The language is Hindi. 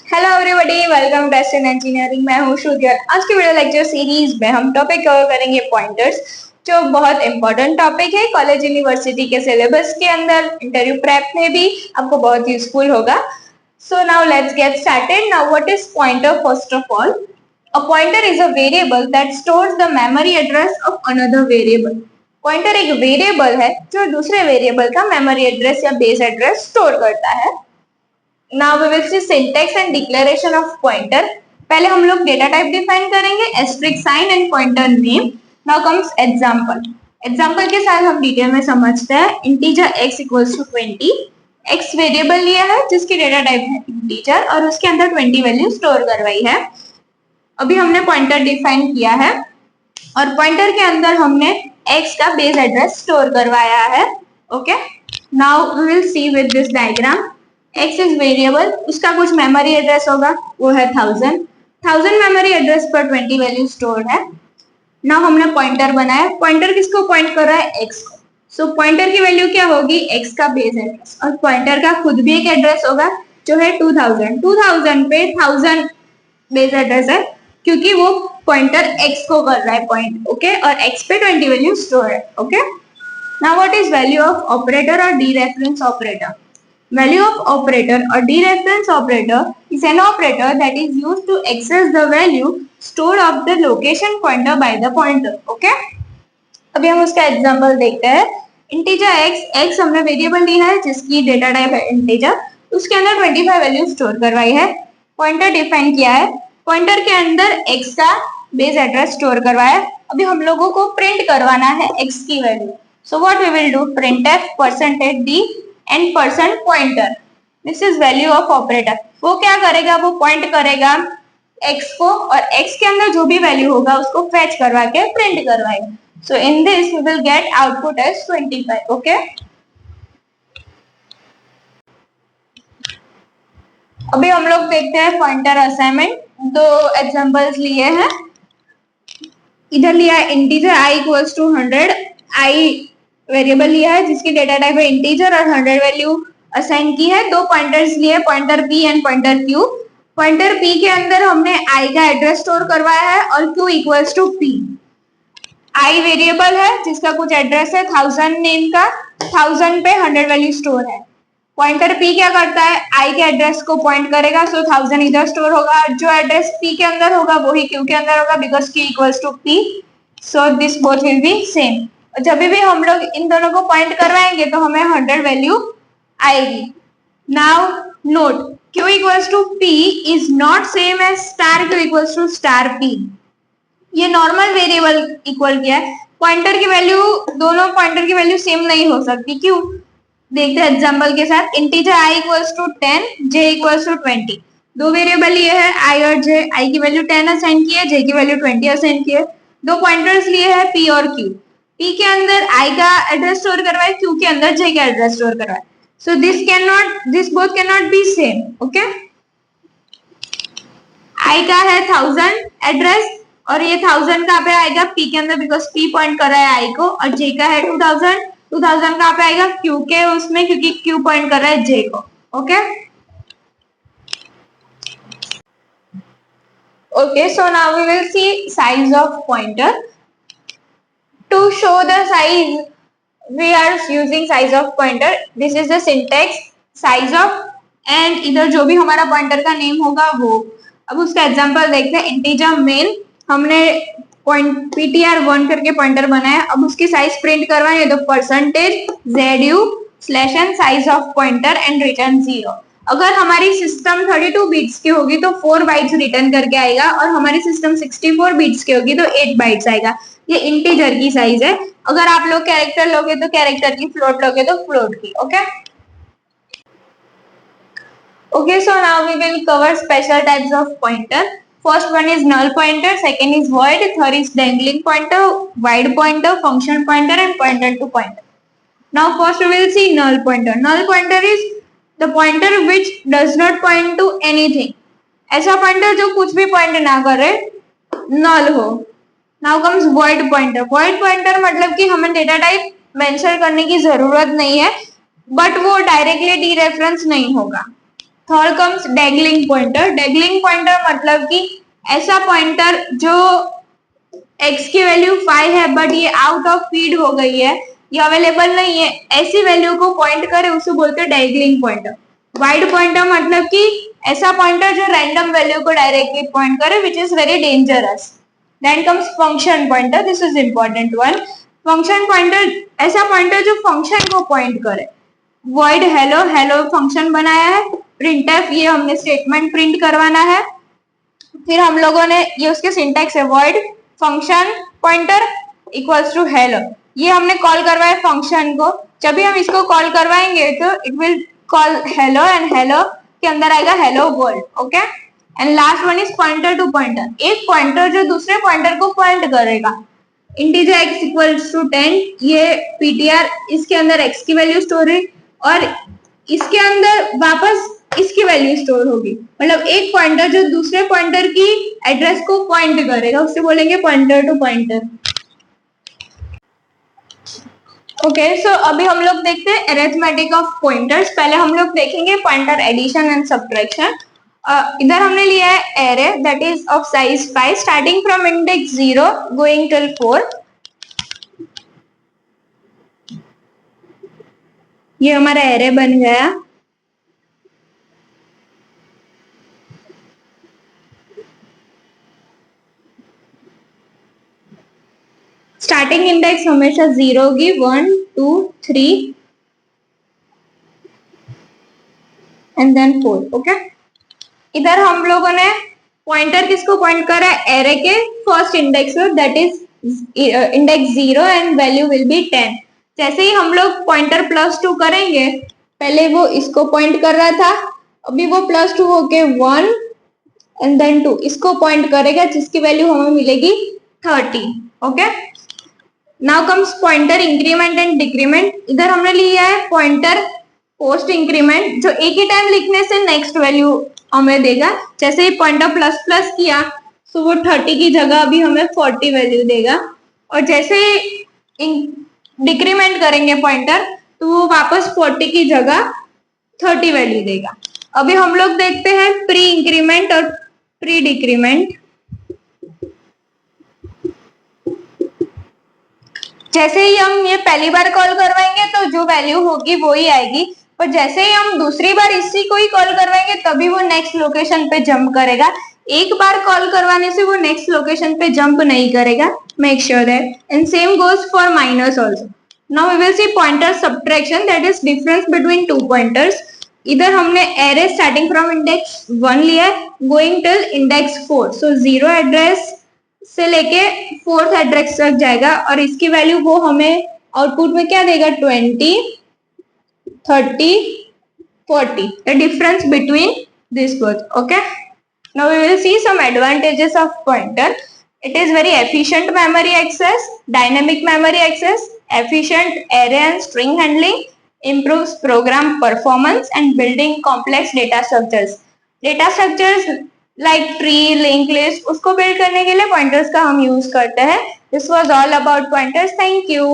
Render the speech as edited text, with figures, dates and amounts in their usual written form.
Hello everybody, welcome to SN engineering. मैं हूं श्रुति और आज की वीडियो लेक्चर सीरीज में हम टॉपिक कवर करेंगे पॉइंटर्स, जो बहुत इंपॉर्टेंट टॉपिक है कॉलेज यूनिवर्सिटी के सिलेबस के अंदर, इंटरव्यू प्रेप में भी आपको बहुत यूजफुल होगा। So now let's get started. Now what is pointer? First of all, a pointer is a variable that stores the memory address of another variable. Pointer एक वेरिएबल है जो दूसरे वेरिएबल का मेमोरी एड्रेस या बेस एड्रेस स्टोर करता है। Now we will see syntax and declaration of pointer. पहले हम लोग डेटा टाइप डिफाइन करेंगे, asterisk sign and pointer name. Now comes example. Example के साथ हम डिटेल में समझते हैं। Integer x equals to 20। x variable लिया है जिसकी डेटा टाइप है इंटीजर और उसके अंदर 20 वैल्यू स्टोर करवाई है। अभी हमने पॉइंटर डिफाइन किया है और पॉइंटर के अंदर हमने x का बेस एड्रेस स्टोर करवाया है। Okay, now we will see with this diagram. x is variable, उसका कुछ मेमोरी एड्रेस होगा, वो है 1000 मेमोरी एड्रेस पर 20 वैल्यू स्टोर है। नाउ हमने पॉइंटर बनाया। पॉइंटर किसको पॉइंट कर रहा है? x को। सो पॉइंटर की वैल्यू क्या होगी? x का बेस एड्रेस, और पॉइंटर का खुद भी एक एड्रेस होगा जो है 2000 पे 1000 बेस एड्रेस है क्योंकि वो पॉइंटर x को कर रहा है पॉइंट। ओके, और x पे 20 वैल्यू स्टोर है। Okay, now what is value of operator और dereference operator? Value of operator or dereference operator is an operator that is used to access the value stored of the location pointer by the pointer. Okay? अभी हम उसका एग्जांपल देखते हैं। इंटीजर x हमने वेरिएबल लिया है जिसकी डेटा टाइप है इंटीजर, उसके अंदर 25 वैल्यू स्टोर करवाई है। पॉइंटर डिफाइन किया है, पॉइंटर के अंदर x का बेस एड्रेस स्टोर करवाया है। अभी हम लोगों को प्रिंट करवाना है x की value. So what we will do? printf %d and percent pointer, this is value of operator. वो क्या करेगा? वो पॉइंट करेगा x को और x के अंदर जो भी वैल्यू होगा उसको फेच करवा के प्रिंट करवाएगा। So in this we will get output as 25। Okay, अभी हम लोग देखते हैं पॉइंटर असाइनमेंट। दो एग्जांपल्स लिए हैं। इधर लिया है integer i equals to 100। i variable लिया है जिसकी डेटा टाइप है इंटीजर और 100 वैल्यू असाइन की है। दो पॉइंटर्स लिए, pointer p and pointer q। Pointer p के अंदर हमने i का एड्रेस स्टोर करवाया है और q equals to p। i variable है जिसका कुछ एड्रेस है 1000 नेम का, 1000 पे 100 वैल्यू स्टोर है। पॉइंटर p क्या करता है? i के एड्रेस को पॉइंट करेगा, सो 1000 इधर स्टोर होगा, जो एड्रेस p के अंदर होगा वही q के अंदर होगा because q equals to p। So this both will be same. जब भी हम लोग इन दोनों को पॉइंट करवाएंगे तो हमें 100 वैल्यू आएगी। Now note, q equals to p is not same as star q equals to star p। ये नॉर्मल वेरिएबल इक्वल किया है। पॉइंटर की वैल्यू, दोनों पॉइंटर की वैल्यू सेम नहीं हो सकती। क्यों? देखते हैं एग्जांपल के साथ। Integer i equals to 10, j equals to 20। दो वेरिएबल ये है i और j। i की वैल्यू 10 असाइन की है, j की वैल्यू 20 असाइन की है। दो पॉइंटर्स लिए है p और q। p के अंदर i का एड्रेस स्टोर करवाए, q के अंदर j का एड्रेस स्टोर करवाए। सो this both can not be same. Okay, i का है 1000 एड्रेस और ये 1000 कहाँ पे आएगा? p के अंदर बिकॉज p पॉइंट कर रहा है i को, और j का है 2000 कहाँ पे आएगा? q के उसमें, क्योंकि q पॉइंट कर रहा है j को। Okay, okay, so now we will see size of pointer. To show the size we are using size of pointer. This is the syntax, size of, and इधर जो भी हमारा पॉइंटर का नेम होगा वो। अब उसका एग्जांपल देखते हैं। इंटीजर मेन हमने पॉइंट ptr1 करके पॉइंटर बनाया। अब उसकी साइज प्रिंट करवाएंगे तो %zu/n size of pointer and return 0। अगर हमारी सिस्टम 32 बीट्स की होगी तो 4 बाइट्स रिटर्न करके आएगा, और हमारी सिस्टम 64 बीट्स की होगी तो 8 बाइट्स आएगा। ये इंटीजर की साइज है। अगर आप लोग कैरेक्टर लोगे तो कैरेक्टर की, फ्लोट लोगे तो फ्लोट की। Okay, okay, so now we will cover special types of pointer. First one is null pointer, second is void, third is dangling pointer, wide pointer, function pointer, and pointer to pointer. Now first we will see null pointer. Null pointer is the pointer which does not point to anything. ऐसा pointer जो कुछ भी point ना करे, null हो। Now comes void pointer. Void pointer मतलब कि हमें डेटा टाइप मेंशन करने की जरूरत नहीं है, बट वो डायरेक्टली डीरेफरेंस नहीं होगा। Third comes dangling pointer. Dangling pointer मतलब कि ऐसा पॉइंटर जो x की वैल्यू 5 है बट ये आउट ऑफ फीड हो गई है, ये अवेलेबल नहीं है, ऐसी वैल्यू को पॉइंट करे उसे बोलते हैं डैगलिंग पॉइंटर। वाइड पॉइंटर मतलब कि ऐसा पॉइंटर जो रैंडम वैल्यू को डायरेक्टली पॉइंट करे, which is very dangerous. Then comes function pointer, this is important one. Function pointer ऐसा पॉइंटर जो फंक्शन को पॉइंट करे। वॉइड हेलो, हेलो फंक्शन बनाया है। प्रिंटफ, ये हमने स्टेटमेंट प्रिंट करवाना है। फिर हम लोगों ने, ये उसके सिंटैक्स है, void function pointer equals to hello, ये हमने कॉल करवाया फंक्शन को। जब भी हम इसको कॉल करवाएंगे तो it will call hello and hello के अंदर आएगा hello world. Okay, and last one is pointer to pointer, एक पॉइंटर जो दूसरे पॉइंटर को पॉइंट करेगा। इंटीजर x इक्वल्स टू 10, ये पीटीआर, इसके अंदर x की वैल्यू स्टोर है और इसके अंदर वापस इसकी वैल्यू स्टोर होगी। मतलब एक पॉइंटर जो दूसरे पॉइंटर की एड्रेस को पॉइंट करेगा उसे बोलेंगे पॉइंटर टू पॉइंटर। ओके, सो अभी हम लोग देखते हैं अरिथमेटिक ऑफ पॉइंटर्स। पहले हम लोग देखेंगे पॉइंटर एडिशन एंड सब्ट्रैक्शन। इधर हमने लिया है array that is of size 5 starting from index 0 going till 4। ये हमारा एरे बन गया। स्टार्टिंग इंडेक्स हमेशा 0 होगी, 1 2 3 एंड देन 4। ओके, इधर हम लोगों ने पॉइंटर किसको पॉइंट करा है, एरे के फर्स्ट इंडेक्स में, that is index 0 and value will be 10। जैसे ही हम लोग पॉइंटर +2 करेंगे, पहले वो इसको पॉइंट कर रहा था, अभी वो +2 होके 1 एंड देन 2 इसको पॉइंट करेगा जिसकी वैल्यू हमें मिलेगी 30। Okay, now comes pointer increment and decrement. इधर हमने लिया है पॉइंटर पोस्ट इंक्रीमेंट, जो एक ही टाइम लिखने से नेक्स्ट वैल्यू हमें देगा। जैसे ही पॉइंटर प्लस प्लस किया तो वो 30 की जगह अभी हमें 40 वैल्यू देगा, और जैसे डिक्रीमेंट करेंगे पॉइंटर तो वो वापस 40 की जगह 30 वैल्यू देगा। अभी हम लोग देखते हैं प्री इंक्रीमेंट और प्री डिक्रीमेंट। जैसे ही हम ये पहली बार कॉल करवाएंगे तो जो वैल्यू होगी वो ही आएगी, पर जैसे ही हम दूसरी बार इसी को ही कॉल करवाएंगे तभी वो नेक्स्ट लोकेशन पे जंप करेगा। एक बार कॉल करवाने से वो नेक्स्ट लोकेशन पे जंप नहीं करेगा, make sure that. And same goes for minus also. Now we will see pointer subtraction, that is difference between two pointers. इधर हमने एरे स्टार्टिंग फ्रॉम इंडेक्स 1 लिया है going till index 4, so 0 address से लेके 4th एड्रेस तक जाएगा, और इसकी वैल्यू वो हमें आउटपुट में क्या देगा, 20 30 40, the difference between these both. Okay, now we will see some advantages of pointer. It is very efficient memory access, dynamic memory access, efficient array and string handling, improves program performance and building complex data structures. Data structures like tree, linked list, उसको build करने के लिए pointers का हम use करते हैं। This was all about pointers. Thank you.